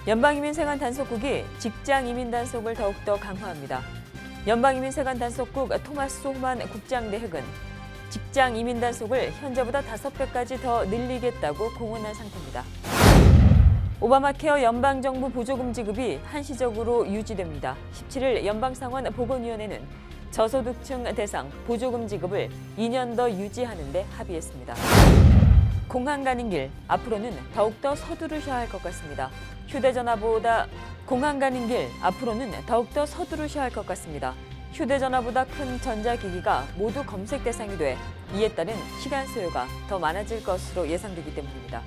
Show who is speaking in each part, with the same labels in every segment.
Speaker 1: 연방이민세관 단속국이 직장이민 단속을 더욱더 강화합니다. 연방이민세관 단속국 토마스 호만 국장 대행은 직장이민 단속을 현재보다 5배까지 더 늘리겠다고 공언한 상태입니다. 오바마케어 연방정부 보조금 지급이 한시적으로 유지됩니다. 17일 연방상원보건위원회는 저소득층 대상 보조금 지급을 2년 더 유지하는 데 합의했습니다. 공항 가는 길, 앞으로는 더욱더 서두르셔야 할 것 같습니다. 공항 가는 길, 앞으로는 더욱더 서두르셔야 할 것 같습니다. 휴대전화보다 큰 전자기기가 모두 검색 대상이 돼 이에 따른 시간 소요가 더 많아질 것으로 예상되기 때문입니다.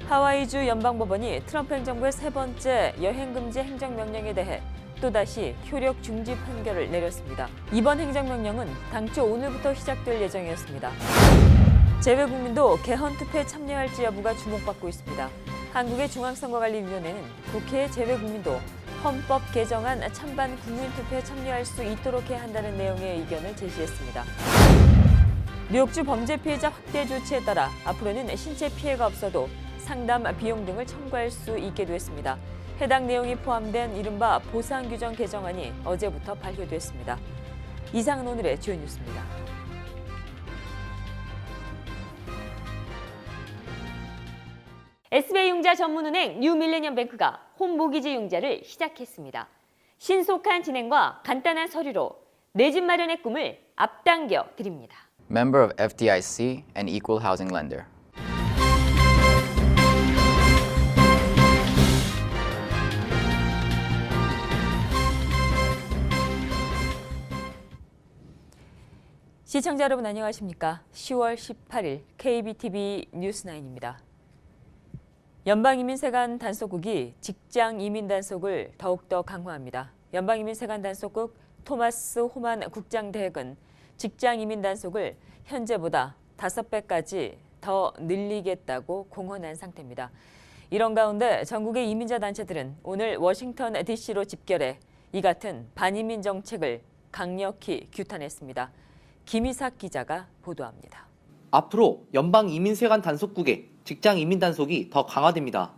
Speaker 1: 하와이주 연방법원이 트럼프 행정부의 세 번째 여행금지 행정명령에 대해 또다시 효력 중지 판결을 내렸습니다. 이번 행정명령은 당초 오늘부터 시작될 예정이었습니다. 재외국민도 개헌 투표에 참여할지 여부가 주목받고 있습니다. 한국의 중앙선거관리위원회는 국회의 재외국민도 헌법 개정안 찬반 국민투표에 참여할 수 있도록 해야 한다는 내용의 의견을 제시했습니다. 뉴욕주 범죄 피해자 확대 조치에 따라 앞으로는 신체 피해가 없어도 상담 비용 등을 청구할 수 있게 됐습니다. 해당 내용이 포함된 이른바 보상규정 개정안이 어제부터 발효됐습니다. 이상은 오늘의 주요 뉴스입니다.
Speaker 2: SBI융자 전문은행 뉴밀레니엄뱅크가 홈모기지 융자를 시작했습니다. 신속한 진행과 간단한 서류로 내 집 마련의 꿈을 앞당겨 드립니다.
Speaker 3: Member of FDIC and equal housing lender.
Speaker 1: 시청자 여러분 안녕하십니까? 10월 18일 KBTV 뉴스9입니다. 연방이민세관 단속국이 직장이민 단속을 더욱더 강화합니다. 연방이민세관 단속국 토마스 호만 국장 대행은 직장이민 단속을 현재보다 5배까지 더 늘리겠다고 공언한 상태입니다. 이런 가운데 전국의 이민자 단체들은 오늘 워싱턴 DC로 집결해 이 같은 반이민 정책을 강력히 규탄했습니다. 김희삭 기자가 보도합니다.
Speaker 4: 앞으로 연방이민세관 단속국의 직장이민 단속이 더 강화됩니다.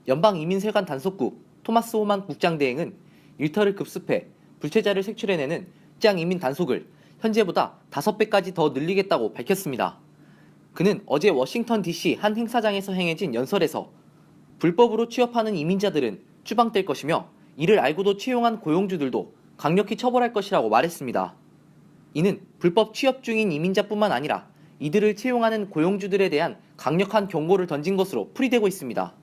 Speaker 4: 연방이민세관 단속국 토마스 호만 국장 대행은 일터를 급습해 불체자를 색출해내는 직장이민 단속을 현재보다 5배까지 더 늘리겠다고 밝혔습니다. 그는 어제 워싱턴 DC 한 행사장에서 행해진 연설에서 불법으로 취업하는 이민자들은 추방될 것이며 이를 알고도 채용한 고용주들도 강력히 처벌할 것이라고 말했습니다. 이는 불법 취업 중인 이민자뿐만 아니라 이들을 채용하는 고용주들에 대한 강력한 경고를 던진 것으로 풀이되고 있습니다.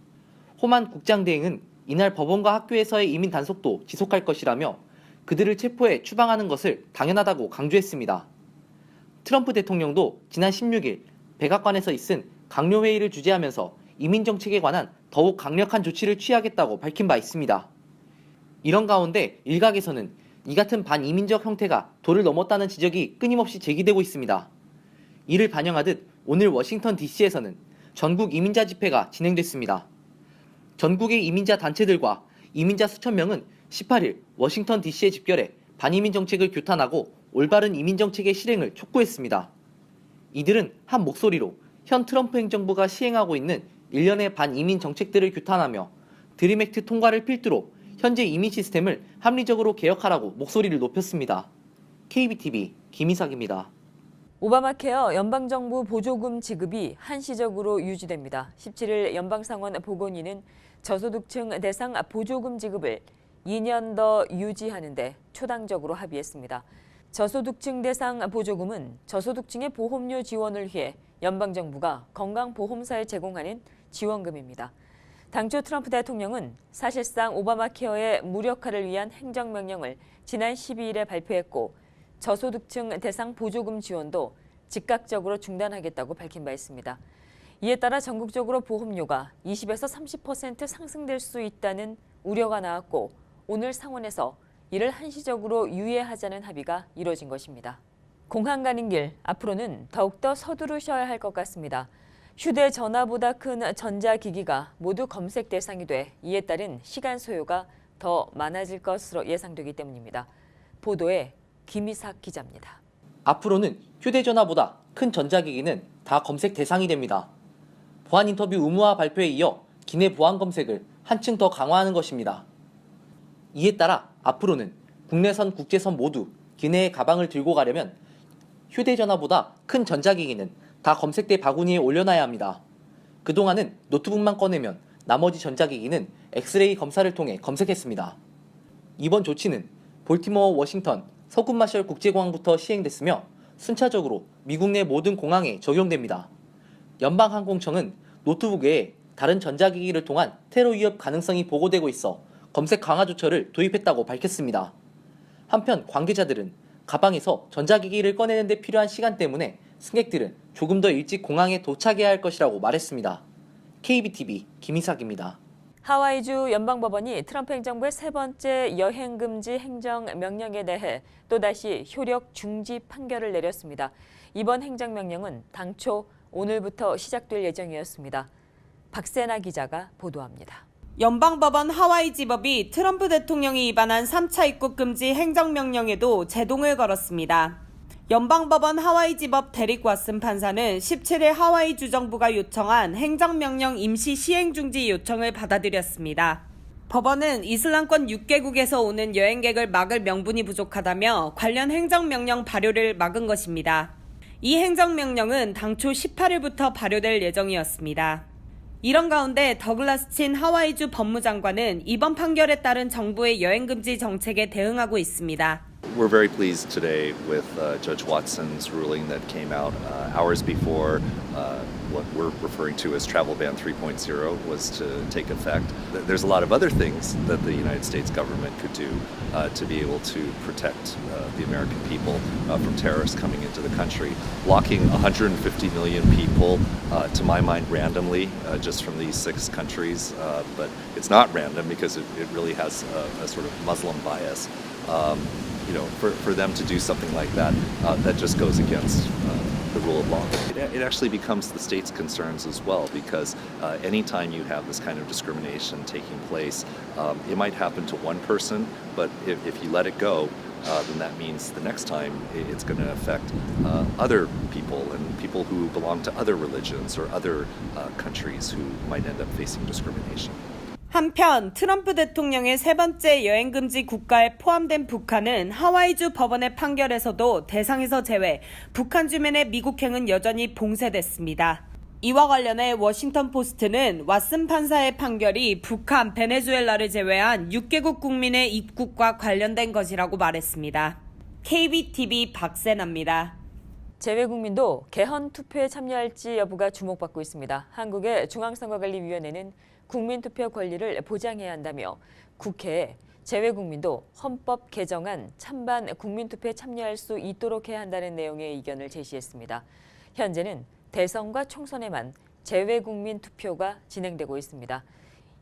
Speaker 4: 호만 국장 대행은 이날 법원과 학교에서의 이민 단속도 지속할 것이라며 그들을 체포해 추방하는 것을 당연하다고 강조했습니다. 트럼프 대통령도 지난 16일 백악관에서 있은 강요회의를 주재하면서 이민 정책에 관한 더욱 강력한 조치를 취하겠다고 밝힌 바 있습니다. 이런 가운데 일각에서는 이 같은 반이민적 형태가 도를 넘었다는 지적이 끊임없이 제기되고 있습니다. 이를 반영하듯 오늘 워싱턴 DC에서는 전국 이민자 집회가 진행됐습니다. 전국의 이민자 단체들과 이민자 수천 명은 18일 워싱턴 DC에 집결해 반이민 정책을 규탄하고 올바른 이민 정책의 실행을 촉구했습니다. 이들은 한 목소리로 현 트럼프 행정부가 시행하고 있는 일련의 반이민 정책들을 규탄하며 드림 액트 통과를 필두로 현재 이민 시스템을 합리적으로 개혁하라고 목소리를 높였습니다. KBTV 김희삭입니다.
Speaker 1: 오바마케어 연방정부 보조금 지급이 한시적으로 유지됩니다. 17일 연방상원 보건위는 저소득층 대상 보조금 지급을 2년 더 유지하는 데 초당적으로 합의했습니다. 저소득층 대상 보조금은 저소득층의 보험료 지원을 위해 연방정부가 건강보험사에 제공하는 지원금입니다. 당초 트럼프 대통령은 사실상 오바마케어의 무력화를 위한 행정명령을 지난 12일에 발표했고 저소득층 대상 보조금 지원도 즉각적으로 중단하겠다고 밝힌 바 있습니다. 이에 따라 전국적으로 보험료가 20에서 30% 상승될 수 있다는 우려가 나왔고 오늘 상원에서 이를 한시적으로 유예하자는 합의가 이뤄진 것입니다. 공항 가는 길, 앞으로는 더욱더 서두르셔야 할 것 같습니다. 휴대전화보다 큰 전자기기가 모두 검색 대상이 돼 이에 따른 시간 소요가 더 많아질 것으로 예상되기 때문입니다. 보도에 김희삭 기자입니다.
Speaker 4: 앞으로는 휴대전화보다 큰 전자기기는 다 검색 대상이 됩니다. 보안 인터뷰 의무화 발표에 이어 기내 보안 검색을 한층 더 강화하는 것입니다. 이에 따라 앞으로는 국내선, 국제선 모두 기내에 가방을 들고 가려면 휴대전화보다 큰 전자기기는 다 검색대 바구니에 올려놔야 합니다. 그동안은 노트북만 꺼내면 나머지 전자기기는 엑스레이 검사를 통해 검색했습니다. 이번 조치는 볼티모어, 워싱턴, 서군 마셜 국제공항부터 시행됐으며 순차적으로 미국 내 모든 공항에 적용됩니다. 연방항공청은 노트북 외에 다른 전자기기를 통한 테러 위협 가능성이 보고되고 있어 검색 강화 조처를 도입했다고 밝혔습니다. 한편 관계자들은 가방에서 전자기기를 꺼내는 데 필요한 시간 때문에 승객들은 조금 더 일찍 공항에 도착해야 할 것이라고 말했습니다. KBTV 김희삭입니다.
Speaker 1: 하와이주 연방법원이 트럼프 행정부의 세 번째 여행금지 행정명령에 대해 또다시 효력 중지 판결을 내렸습니다. 이번 행정명령은 당초 오늘부터 시작될 예정이었습니다. 박세나 기자가 보도합니다.
Speaker 5: 연방법원 하와이지법이 트럼프 대통령이 위반한 3차 입국 금지 행정명령에도 제동을 걸었습니다. 연방법원 하와이지법 데릭 왓슨 판사는 17일 하와이 주정부가 요청한 행정명령 임시 시행 중지 요청을 받아들였습니다. 법원은 이슬람권 6개국에서 오는 여행객을 막을 명분이 부족하다며 관련 행정명령 발효를 막은 것입니다. 이 행정명령은 당초 18일부터 발효될 예정이었습니다. 이런 가운데 더글라스 친 하와이주 법무장관은 이번 판결에 따른 정부의 여행금지 정책에 대응하고 있습니다.
Speaker 6: We're very pleased today with Judge Watson's ruling that came out hours before what we're referring to as Travel Ban 3.0 was to take effect. There's a lot of other things that the United States government could do to be able to protect the American people from terrorists coming into the country. Blocking 150 million people, to my mind, randomly, just from these 6 countries, but it's not random because it really has a sort of Muslim bias. For them to do something like that, that just goes against the rule of law. It actually becomes the state's concerns as well, because anytime you have this kind of discrimination taking place, it might happen to one person, but if you let it go, then that means the next time it's going to affect other people and people who belong to other religions or other countries who might end up facing discrimination.
Speaker 5: 한편 트럼프 대통령의 세 번째 여행금지 국가에 포함된 북한은 하와이주 법원의 판결에서도 대상에서 제외, 북한 주민의 미국행은 여전히 봉쇄됐습니다. 이와 관련해 워싱턴 포스트는 왓슨 판사의 판결이 북한, 베네수엘라를 제외한 6개국 국민의 입국과 관련된 것이라고 말했습니다. KBTV 박세나입니다.
Speaker 1: 재외국민도 개헌 투표에 참여할지 여부가 주목받고 있습니다. 한국의 중앙선거관리위원회는 국민투표 권리를 보장해야 한다며 국회에 재외국민도 헌법 개정안 찬반 국민투표에 참여할 수 있도록 해야 한다는 내용의 의견을 제시했습니다. 현재는 대선과 총선에만 재외국민 투표가 진행되고 있습니다.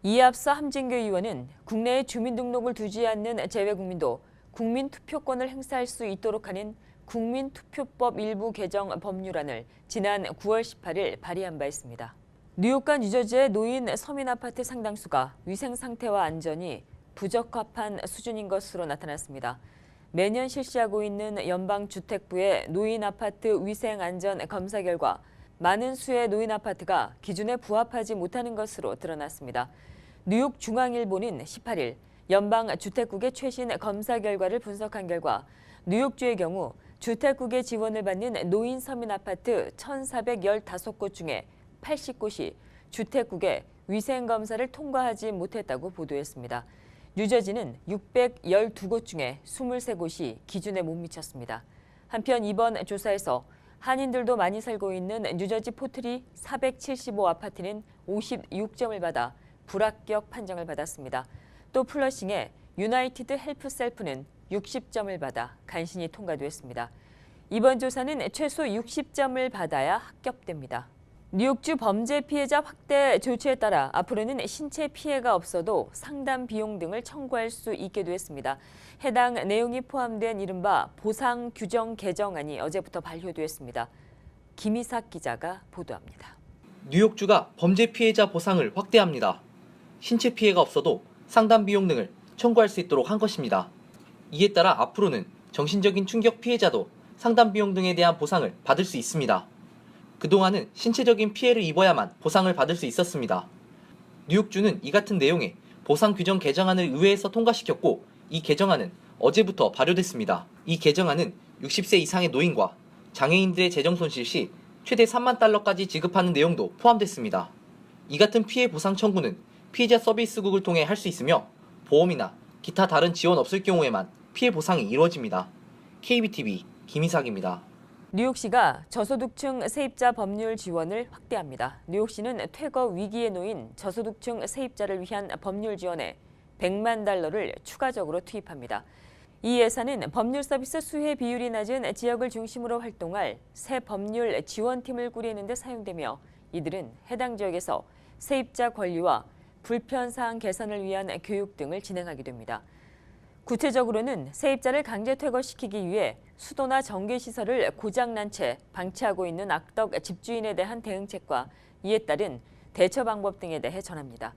Speaker 1: 이에 앞서 함진규 의원은 국내에 주민등록을 두지 않는 재외국민도 국민투표권을 행사할 수 있도록 하는 국민투표법 일부 개정 법률안을 지난 9월 18일 발의한 바 있습니다. 뉴욕과 뉴저지의 노인 서민 아파트 상당수가 위생 상태와 안전이 부적합한 수준인 것으로 나타났습니다. 매년 실시하고 있는 연방주택부의 노인 아파트 위생 안전 검사 결과 많은 수의 노인 아파트가 기준에 부합하지 못하는 것으로 드러났습니다. 뉴욕 중앙일보는 18일 연방주택국의 최신 검사 결과를 분석한 결과 뉴욕주의 경우 주택국의 지원을 받는 노인 서민 아파트 1,415곳 중에 80곳이 주택국의 위생검사를 통과하지 못했다고 보도했습니다. 뉴저지는 612곳 중에 23곳이 기준에 못 미쳤습니다. 한편 이번 조사에서 한인들도 많이 살고 있는 뉴저지 포트리 475 아파트는 56점을 받아 불합격 판정을 받았습니다. 또 플러싱의 유나이티드 헬프셀프는 60점을 받아 간신히 통과됐습니다. 이번 조사는 최소 60점을 받아야 합격됩니다. 뉴욕주 범죄 피해자 확대 조치에 따라 앞으로는 신체 피해가 없어도 상담 비용 등을 청구할 수 있게 됐습니다. 해당 내용이 포함된 이른바 보상 규정 개정안이 어제부터 발효됐습니다. 김희삭 기자가 보도합니다.
Speaker 4: 뉴욕주가 범죄 피해자 보상을 확대합니다. 신체 피해가 없어도 상담 비용 등을 청구할 수 있도록 한 것입니다. 이에 따라 앞으로는 정신적인 충격 피해자도 상담 비용 등에 대한 보상을 받을 수 있습니다. 그동안은 신체적인 피해를 입어야만 보상을 받을 수 있었습니다. 뉴욕주는 이 같은 내용의 보상 규정 개정안을 의회에서 통과시켰고 이 개정안은 어제부터 발효됐습니다. 이 개정안은 60세 이상의 노인과 장애인들의 재정 손실 시 최대 3만 달러까지 지급하는 내용도 포함됐습니다. 이 같은 피해 보상 청구는 피해자 서비스국을 통해 할 수 있으며 보험이나 기타 다른 지원 없을 경우에만 피해 보상이 이루어집니다. KBTV 김희삭입니다.
Speaker 1: 뉴욕시가 저소득층 세입자 법률 지원을 확대합니다. 뉴욕시는 퇴거 위기에 놓인 저소득층 세입자를 위한 법률 지원에 100만 달러를 추가적으로 투입합니다. 이 예산은 법률 서비스 수혜 비율이 낮은 지역을 중심으로 활동할 새 법률 지원팀을 꾸리는 데 사용되며 이들은 해당 지역에서 세입자 권리와 불편 사항 개선을 위한 교육 등을 진행하게 됩니다. 구체적으로는 세입자를 강제 퇴거시키기 위해 수도나 전기시설을 고장난 채 방치하고 있는 악덕 집주인에 대한 대응책과 이에 따른 대처 방법 등에 대해 전합니다.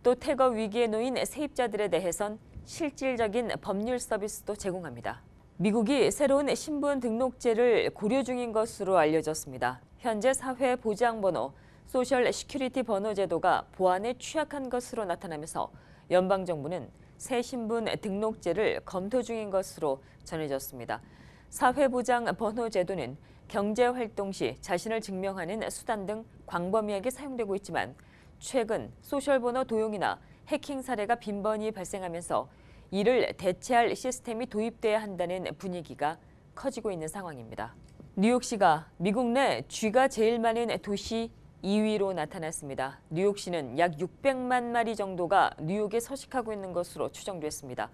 Speaker 1: 또 퇴거 위기에 놓인 세입자들에 대해선 실질적인 법률 서비스도 제공합니다. 미국이 새로운 신분 등록제를 고려 중인 것으로 알려졌습니다. 현재 사회보장번호, 소셜 시큐리티 번호 제도가 보안에 취약한 것으로 나타나면서 연방정부는 새 신분 등록제를 검토 중인 것으로 전해졌습니다. 사회보장 번호 제도는 경제활동 시 자신을 증명하는 수단 등 광범위하게 사용되고 있지만 최근 소셜번호 도용이나 해킹 사례가 빈번히 발생하면서 이를 대체할 시스템이 도입돼야 한다는 분위기가 커지고 있는 상황입니다. 뉴욕시가 미국 내 쥐가 제일 많은 도시 2위로 나타났습니다. 뉴욕시는 약 600만 마리 정도가 뉴욕에 서식하고 있는 것으로 추정됐습니다.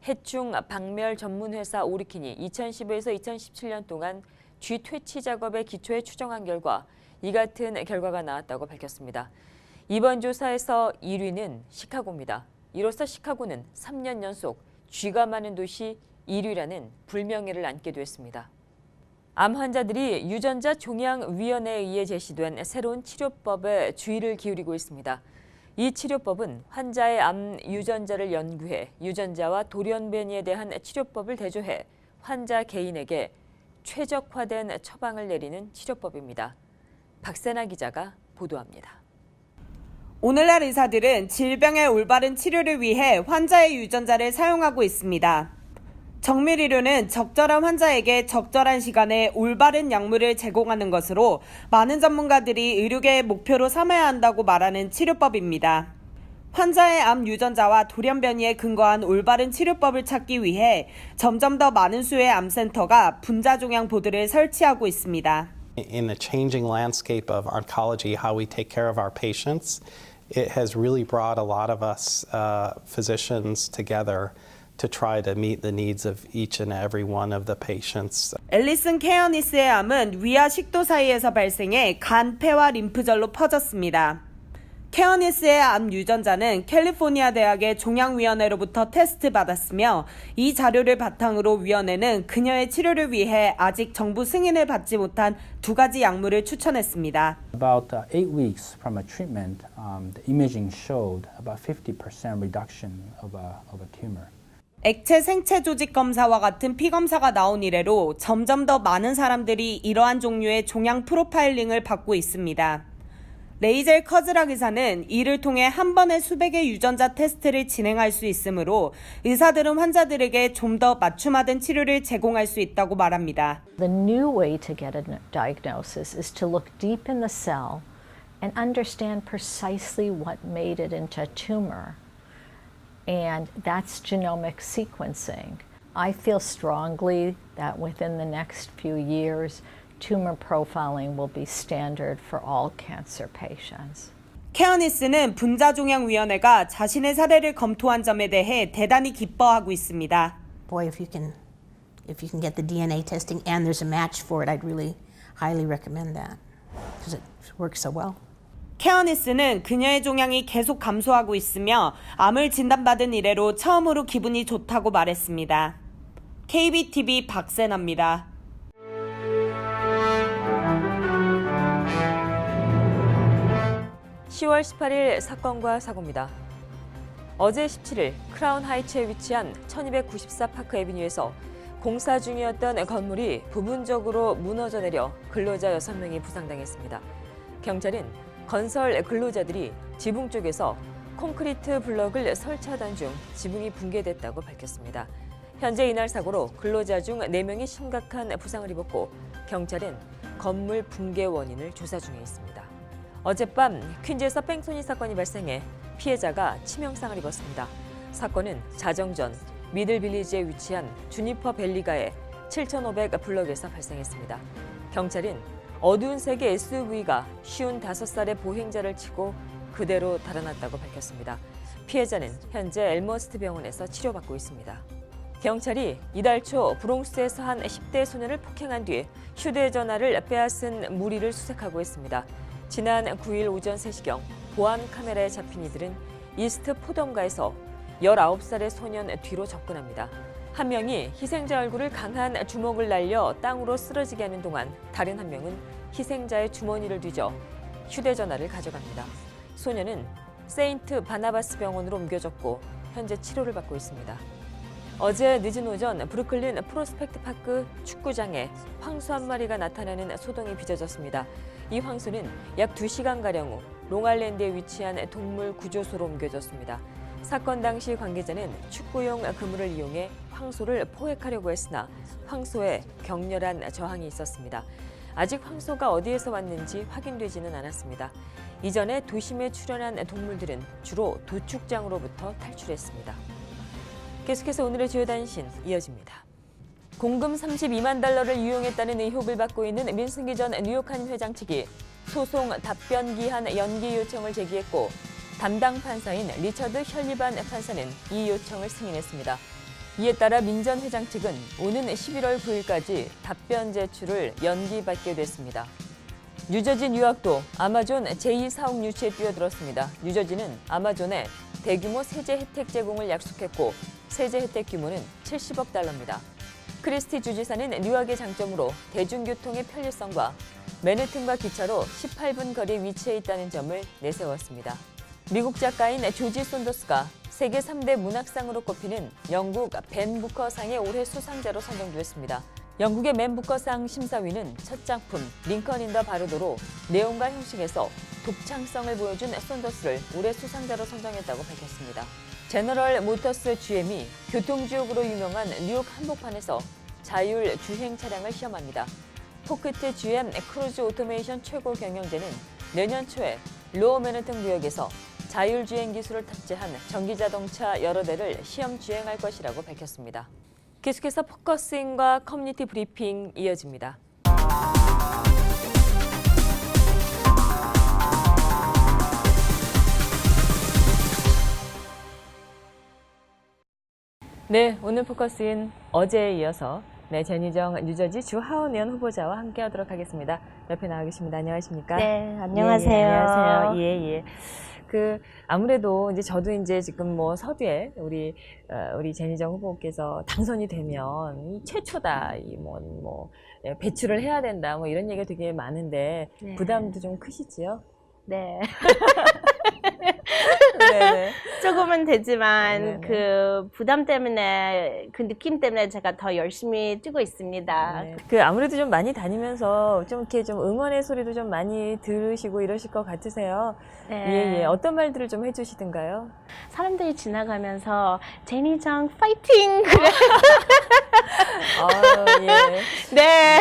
Speaker 1: 해충 박멸 전문 회사 오리킨이 2015에서 2017년 동안 쥐 퇴치 작업에 기초해 추정한 결과 이 같은 결과가 나왔다고 밝혔습니다. 이번 조사에서 1위는 시카고입니다. 이로써 시카고는 3년 연속 쥐가 많은 도시 1위라는 불명예를 안게 됐습니다. 암 환자들이 유전자 종양위원회에 의해 제시된 새로운 치료법에 주의를 기울이고 있습니다. 이 치료법은 환자의 암 유전자를 연구해 유전자와 돌연변이에 대한 치료법을 대조해 환자 개인에게 최적화된 처방을 내리는 치료법입니다. 박세나 기자가 보도합니다.
Speaker 5: 오늘날 의사들은 질병의 올바른 치료를 위해 환자의 유전자를 사용하고 있습니다. 정밀의료는 적절한 환자에게 적절한 시간에 올바른 약물을 제공하는 것으로 많은 전문가들이 의료계의 목표로 삼아야 한다고 말하는 치료법입니다. 환자의 암 유전자와 돌연변이에 근거한 올바른 치료법을 찾기 위해 점점 더 많은 수의 암센터가 분자종양 보드를 설치하고 있습니다.
Speaker 7: In the changing landscape of oncology, how we take care of our patients, it has really brought a lot of us physicians together to try to meet the needs of each and every one of the patients.
Speaker 5: 앨리슨 케어니스의 암은 위와 식도 사이에서 발생해 간, 폐와 림프절로 퍼졌습니다. 케어니스의 암 유전자는 캘리포니아 대학의 종양위원회로부터 테스트 받았으며 이 자료를 바탕으로 위원회는 그녀의 치료를 위해 아직 정부 승인을 받지 못한 2가지 약물을 추천했습니다.
Speaker 8: About 8 weeks from a treatment, the imaging showed about 50% reduction of a tumor.
Speaker 5: 액체 생체 조직 검사와 같은 피검사가 나온 이래로 점점 더 많은 사람들이 이러한 종류의 종양 프로파일링을 받고 있습니다. 레이젤 커즈락 의사는 이를 통해 한 번에 수백의 유전자 테스트를 진행할 수 있으므로 의사들은 환자들에게 좀 더 맞춤화된 치료를 제공할 수 있다고 말합니다.
Speaker 9: The new way to get a diagnosis is to look deep in the cell and understand precisely what made it into a tumor. And that's genomic sequencing. I feel strongly that within the next few years, tumor profiling will be standard for all cancer patients.
Speaker 5: 케어니스는 분자종양위원회가 자신의 사례를 검토한 점에 대해 대단히 기뻐하고 있습니다.
Speaker 10: Boy, if you can get the DNA testing and there's a match for it, I'd really highly recommend that because it works so well.
Speaker 5: 케어니스는 그녀의 종양이 계속 감소하고 있으며 암을 진단받은 이래로 처음으로 기분이 좋다고 말했습니다. KBTV 박세나입니다.
Speaker 1: (10월 18일) 사건과 사고입니다. 어제 17일 크라운 하이츠에 위치한 1294 파크 애비뉴에서 공사 중이었던 건물이 부분적으로 무너져 내려 근로자 6명이 부상당했습니다. 경찰은 건설 근로자들이 지붕 쪽에서 콘크리트 블럭을 설치하던 중 지붕이 붕괴됐다고 밝혔습니다. 현재 이날 사고로 근로자 중 4명이 심각한 부상을 입었고 경찰은 건물 붕괴 원인을 조사 중에 있습니다. 어젯밤 퀸즈에서 뺑소니 사건이 발생해 피해자가 치명상을 입었습니다. 사건은 자정 전 미들빌리지에 위치한 주니퍼 밸리가의 7,500 블럭에서 발생했습니다. 경찰은 어두운 색의 SUV가 55살의 보행자를 치고 그대로 달아났다고 밝혔습니다. 피해자는 현재 엘머스트 병원에서 치료받고 있습니다. 경찰이 이달 초 브롱스에서 한 10대 소년을 폭행한 뒤 휴대전화를 빼앗은 무리를 수색하고 있습니다. 지난 9일 오전 3시경 보안 카메라에 잡힌 이들은 이스트 포덤가에서 19살의 소년 뒤로 접근합니다. 한 명이 희생자 얼굴을 강한 주먹을 날려 땅으로 쓰러지게 하는 동안 다른 한 명은 희생자의 주머니를 뒤져 휴대전화를 가져갑니다. 소년은 세인트 바나바스 병원으로 옮겨졌고 현재 치료를 받고 있습니다. 어제 늦은 오전 브루클린 프로스펙트 파크 축구장에 황소 한 마리가 나타나는 소동이 빚어졌습니다. 이 황소는 약 2시간가량 후 롱아일랜드에 위치한 동물 구조소로 옮겨졌습니다. 사건 당시 관계자는 축구용 그물을 이용해 황소를 포획하려고 했으나 황소에 격렬한 저항이 있었습니다. 아직 황소가 어디에서 왔는지 확인되지는 않았습니다. 이전에 도심에 출현한 동물들은 주로 도축장으로부터 탈출했습니다. 계속해서 오늘의 주요 단신 이어집니다. 공금 32만 달러를 유용했다는 의혹을 받고 있는 민승기 전 뉴욕 한 회장 측이 소송 답변 기한 연기 요청을 제기했고 담당 판사인 리처드 혈리반 판사는 이 요청을 승인했습니다. 이에 따라 민 전 회장 측은 오는 11월 9일까지 답변 제출을 연기받게 됐습니다. 뉴저지 뉴욕도 아마존 제2사옥 유치에 뛰어들었습니다. 뉴저지는 아마존에 대규모 세제 혜택 제공을 약속했고 세제 혜택 규모는 70억 달러입니다. 크리스티 주지사는 뉴욕의 장점으로 대중교통의 편리성과 맨해튼과 기차로 18분 거리에 위치해 있다는 점을 내세웠습니다. 미국 작가인 조지 손더스가 세계 3대 문학상으로 꼽히는 영국 벤 부커상의 올해 수상자로 선정됐습니다. 영국의 맨 부커상 심사위는 첫 작품 링컨 인 더 바르도로 내용과 형식에서 독창성을 보여준 손더스를 올해 수상자로 선정했다고 밝혔습니다. 제너럴 모터스 GM이 교통지옥으로 유명한 뉴욕 한복판에서 자율 주행 차량을 시험합니다. 포크트 GM 크루즈 오토메이션 최고 경영대는 내년 초에 로어 맨해튼 구역에서 자율주행 기술을 탑재한 전기자동차 여러 대를 시험 주행할 것이라고 밝혔습니다. 계속해서 포커싱과 커뮤니티 브리핑 이어집니다. 네, 오늘 포커스인 어제에 이어서 전희정 뉴저지 주 하원 의원 후보자와 함께하도록 하겠습니다. 옆에 나와 계십니다. 안녕하십니까?
Speaker 11: 네, 안녕하세요.
Speaker 1: 예, 안녕하세요. 예. 아무래도 이제 저도 이제 지금 뭐 서두에 우리 전희정 후보께서 당선이 되면 이 최초다, 배출을 해야 된다, 뭐 이런 얘기가 되게 많은데
Speaker 11: 네.
Speaker 1: 부담도 좀 크시지요?
Speaker 11: 네.
Speaker 1: 네.
Speaker 11: 조금은 되지만
Speaker 1: 네네.
Speaker 11: 그 부담 때문에 그 느낌 때문에 제가 더 열심히 뛰고 있습니다.
Speaker 1: 네. 아무래도 좀 많이 다니면서 좀 이렇게 좀 응원의 소리도 좀 많이 들으시고 이러실 것 같으세요.
Speaker 11: 네.
Speaker 1: 예. 어떤 말들을 좀 해주시던가요?
Speaker 11: 사람들이 지나가면서 제니정 파이팅! 그래.
Speaker 1: 예.
Speaker 11: 네.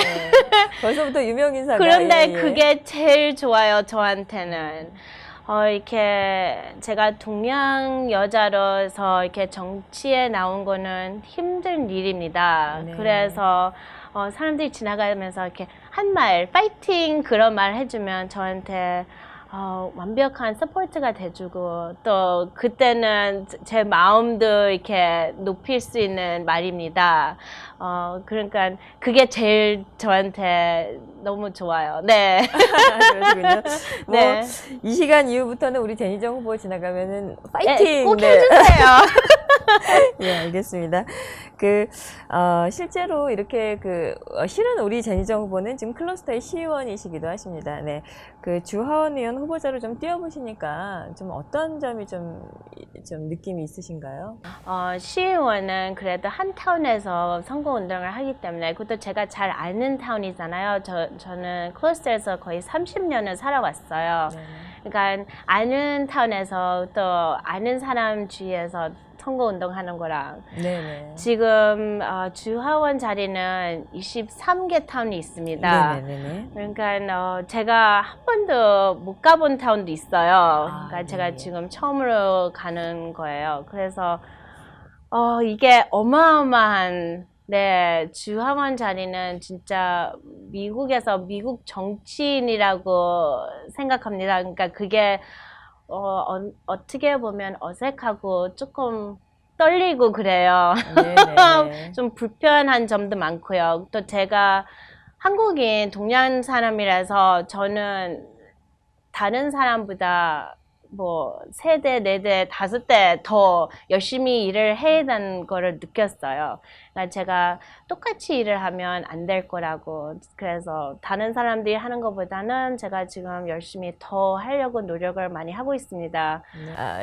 Speaker 1: 벌써부터 유명 인사가.
Speaker 11: 그런데
Speaker 1: 예.
Speaker 11: 그게 제일 좋아요, 저한테는. 이렇게 제가 동양 여자로서 이렇게 정치에 나온 거는 힘든 일입니다.
Speaker 1: 네.
Speaker 11: 그래서 사람들이 지나가면서 이렇게 한 말, 파이팅 그런 말 해주면 저한테 완벽한 서포트가 돼주고 또 그때는 제 마음도 이렇게 높일 수 있는 말입니다. 그러니까 그게 제일 저한테 너무 좋아요. 네.
Speaker 1: 그러시군요.
Speaker 11: 네.
Speaker 1: 이 시간 이후부터는 우리 전희정 후보 지나가면은 파이팅!
Speaker 11: 네, 꼭 해주세요.
Speaker 1: 예, 알겠습니다. 실제로 이렇게 실은 우리 전희정 후보는 지금 클러스터의 시의원이시기도 하십니다. 네. 주하원 의원 후보자로 좀 뛰어보시니까 좀 어떤 점이 좀 느낌이 있으신가요?
Speaker 11: 시의원은 그래도 한 타운에서 선거운동을 하기 때문에 그것도 제가 잘 아는 타운이잖아요. 저는 클러스터에서 거의 30년을 살아왔어요.
Speaker 1: 네.
Speaker 11: 그러니까 아는 타운에서 또 아는 사람 주위에서 선거운동하는 거랑
Speaker 1: 네네.
Speaker 11: 지금 주하원 자리는 23개 타운이 있습니다.
Speaker 1: 네네네.
Speaker 11: 그러니까 제가 한 번도 못 가본 타운도 있어요. 그러니까
Speaker 1: 네.
Speaker 11: 제가 지금 처음으로 가는 거예요. 그래서 이게 어마어마한 주하원 자리는 진짜 미국에서 미국 정치인이라고 생각합니다. 그러니까 그게 어떻게 보면 어색하고 조금 떨리고 그래요.
Speaker 1: 네네.
Speaker 11: 좀 불편한 점도 많고요. 또 제가 한국인 동양 사람이라서 저는 다른 사람보다 뭐 3대, 4대, 5대 더 열심히 일을 해야 되는 거를 느꼈어요. 그러니까 제가 똑같이 일을 하면 안 될 거라고. 그래서 다른 사람들이 하는 것보다는 제가 지금 열심히 더 하려고 노력을 많이 하고 있습니다.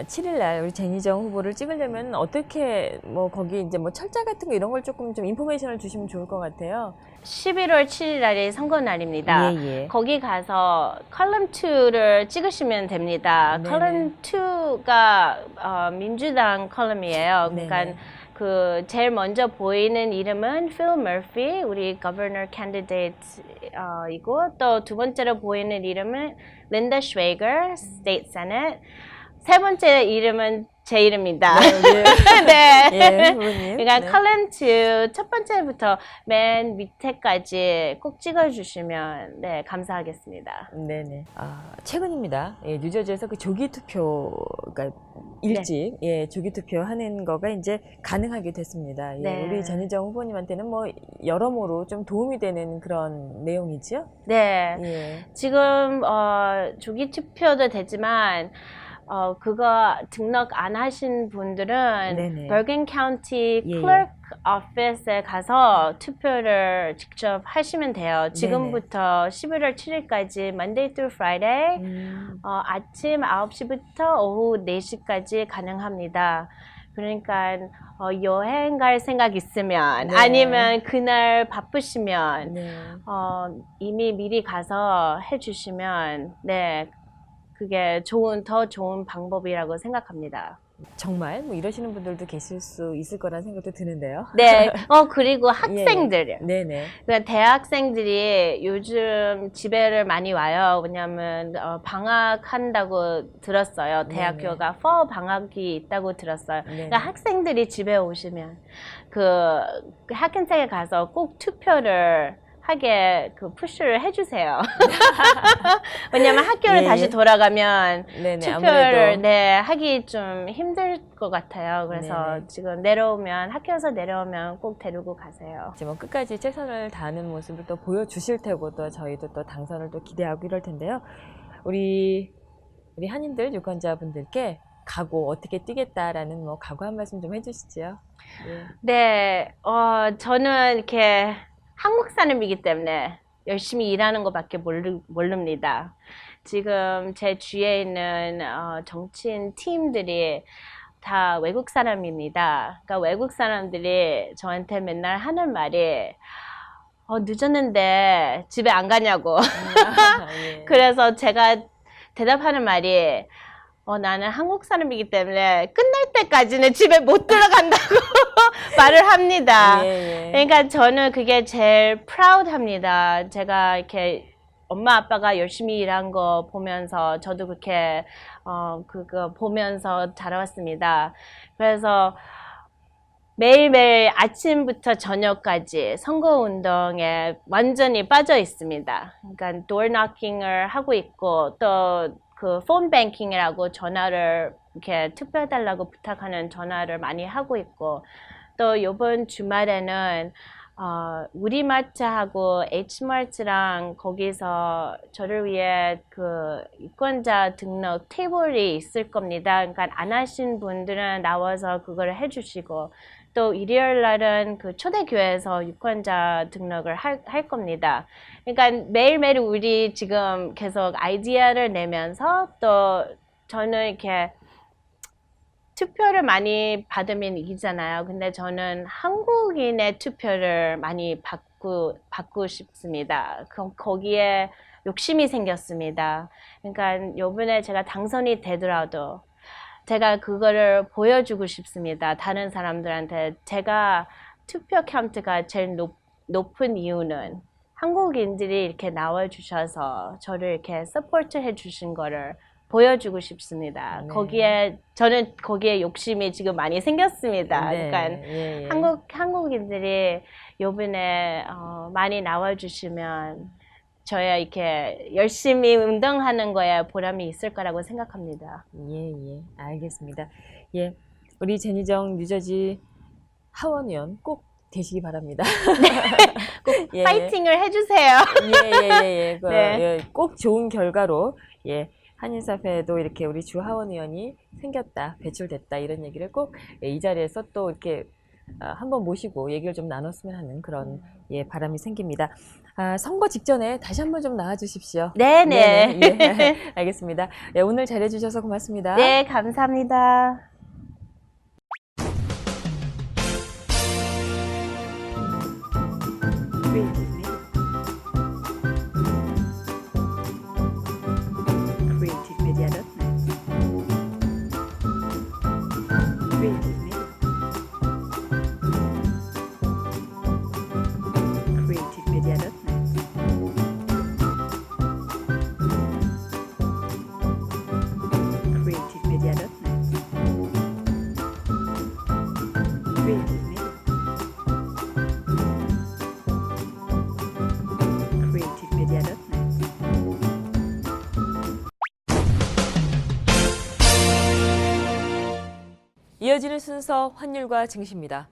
Speaker 1: 7일 날 우리 jen희정 후보를 찍으려면 어떻게 뭐 거기 이제 뭐 철자 같은 거 이런 걸 조금 좀 인포메이션을 주시면 좋을 것 같아요.
Speaker 11: 11월 7일 날이 선거 날입니다.
Speaker 1: 예.
Speaker 11: 거기 가서 컬럼 2를 찍으시면 됩니다.
Speaker 1: 네네.
Speaker 11: 컬럼 2가 민주당 컬럼이에요. 그러니까
Speaker 1: 네네.
Speaker 11: 그 제일 먼저 보이는 이름은 필 머피, 우리 거버너 캔디데이트이고 또 두 번째로 보이는 이름은 린다 슈웨이거, 스테이트 세넷. 세 번째 이름은 제 이름입니다. 네.
Speaker 1: 예, 후보님.
Speaker 11: 그러니까
Speaker 1: 네.
Speaker 11: 컬럼 2 첫 번째부터 맨 밑에까지 꼭 찍어주시면 감사하겠습니다.
Speaker 1: 네네. 최근입니다. 예, 뉴저지에서 그 조기 투표, 그러니까 일찍 조기 투표 하는 거가 이제 가능하게 됐습니다. 예,
Speaker 11: 네.
Speaker 1: 우리 jen희정 후보님한테는 뭐 여러모로 좀 도움이 되는 그런 내용이지요?
Speaker 11: 네.
Speaker 1: 예.
Speaker 11: 지금 조기 투표도 되지만 그거 등록 안 하신 분들은
Speaker 1: 네네.
Speaker 11: 버건 카운티
Speaker 1: 예.
Speaker 11: 클래크 오피스에 가서 투표를 직접 하시면 돼요. 지금부터 11월 7일까지 Monday through Friday 아침 9시부터 오후 4시까지 가능합니다. 그러니까 여행 갈 생각 있으면
Speaker 1: 네.
Speaker 11: 아니면 그날 바쁘시면
Speaker 1: 네.
Speaker 11: 이미 미리 가서 해주시면 그게 더 좋은 방법이라고 생각합니다.
Speaker 1: 정말 뭐 이러시는 분들도 계실 수 있을 거라는 생각도 드는데요.
Speaker 11: 네. 그리고 학생들.
Speaker 1: 네네.
Speaker 11: 그러니까 대학생들이 요즘 집에를 많이 와요. 왜냐하면 방학한다고 들었어요. 대학교가 fall 방학이 있다고 들었어요. 그러니까 학생들이 집에 오시면 그 학생회에 가서 꼭 투표를 하게 푸시를 해주세요. 왜냐면 학교를 다시 돌아가면 투표를
Speaker 1: 아무래도.
Speaker 11: 하기 좀 힘들 것 같아요. 그래서 지금 학교에서 내려오면 꼭 데리고 가세요.
Speaker 1: 이제 뭐 끝까지 최선을 다하는 모습을 또 보여주실 테고 또 저희도 또 당선을 또 기대하고 이럴 텐데요. 우리 한인들 유권자분들께 각오 어떻게 뛰겠다라는 뭐 각오 한 말씀 좀 해주시죠.
Speaker 11: 네, 저는 이렇게 한국 사람이기 때문에 열심히 일하는 것밖에 모릅니다. 지금 제 주위에 있는 정치인 팀들이 다 외국 사람입니다. 그러니까 외국 사람들이 저한테 맨날 하는 말이 늦었는데 집에 안 가냐고. 그래서 제가 대답하는 말이 나는 한국 사람이기 때문에 끝날 때까지는 집에 못 들어간다고 말을 합니다. 그러니까 저는 그게 제일 프라우드합니다. 제가 이렇게 엄마 아빠가 열심히 일한 거 보면서 저도 그렇게 그거 보면서 자라왔습니다. 그래서 매일매일 아침부터 저녁까지 선거운동에 완전히 빠져 있습니다. 그러니까 door knocking을 하고 있고 또 그 폰 뱅킹이라고 전화를 이렇게 투표해달라고 부탁하는 전화를 많이 하고 있고 또 이번 주말에는 우리마트하고 H마트랑 거기서 저를 위해 그 유권자 등록 테이블이 있을 겁니다. 그러니까 안 하신 분들은 나와서 그걸 해주시고 또 일요일 날은 그 초대교회에서 유권자 등록을 할 겁니다. 그러니까 매일매일 우리 지금 계속 아이디어를 내면서 또 저는 이렇게 투표를 많이 받으면 이기잖아요. 근데 저는 한국인의 투표를 많이 받고 싶습니다. 거기에 욕심이 생겼습니다. 그러니까 요번에 제가 당선이 되더라도 제가 그거를 보여주고 싶습니다. 다른 사람들한테. 제가 투표 카운트가 제일 높은 이유는 한국인들이 이렇게 나와주셔서 저를 이렇게 서포트 해주신 거를 보여주고 싶습니다. 저는 거기에 욕심이 지금 많이 생겼습니다. 그러니까 한국인들이 요번에 많이 나와주시면 저야 이렇게 열심히 운동하는 거에 보람이 있을 거라고 생각합니다.
Speaker 1: 예, 알겠습니다. 예, 우리 전희정 뉴저지 하원 의원 꼭 되시기 바랍니다. 꼭
Speaker 11: 파이팅을 해주세요.
Speaker 1: 꼭 좋은 결과로 한인사회에도 이렇게 우리 주 하원 의원이 생겼다, 배출됐다 이런 얘기를 꼭 이 자리에서 또 이렇게 한번 모시고 얘기를 좀 나눴으면 하는 그런 바람이 생깁니다. 선거 직전에 다시 한번 좀 나와 주십시오.
Speaker 11: 네네.
Speaker 1: 알겠습니다. 오늘 잘해주셔서 고맙습니다.
Speaker 11: 네, 감사합니다.
Speaker 1: 이어지는 순서 환율과 증시입니다.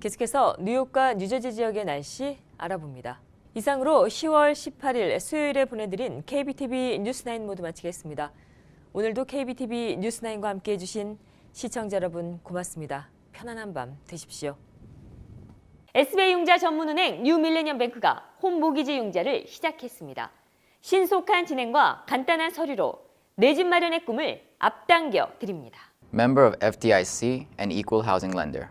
Speaker 1: 계속해서 뉴욕과 뉴저지 지역의 날씨 알아봅니다. 이상으로 10월 18일 수요일에 보내드린 KBTV 뉴스9 모두 마치겠습니다. 오늘도 KBTV 뉴스9과 함께해 주신 시청자 여러분 고맙습니다. 편안한 밤 되십시오.
Speaker 2: SBI 융자 전문은행 뉴밀레니엄뱅크가 홈모기지 융자를 시작했습니다. 신속한 진행과 간단한 서류로 내 집 마련의 꿈을 앞당겨 드립니다.
Speaker 3: Member of FDIC and equal housing lender.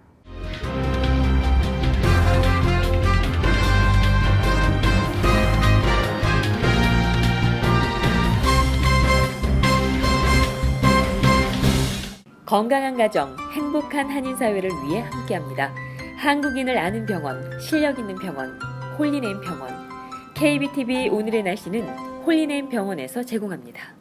Speaker 1: 건강한 가정, 행복한 한인사회를 위해 함께합니다. 한국인을 아는 병원, 실력 있는 병원, 홀리네임 병원. KBTV 오늘의 날씨는 홀리네임 병원에서 제공합니다.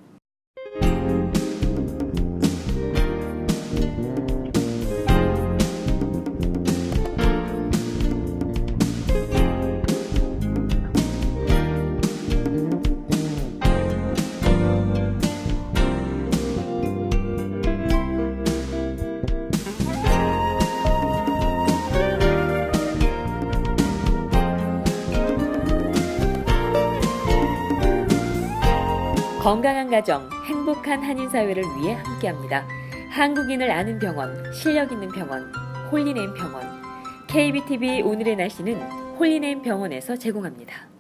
Speaker 1: 건강한 가정, 행복한 한인사회를 위해 함께합니다. 한국인을 아는 병원, 실력 있는 병원, 홀리네임 병원. KBTV 오늘의 날씨는 홀리네임 병원에서 제공합니다.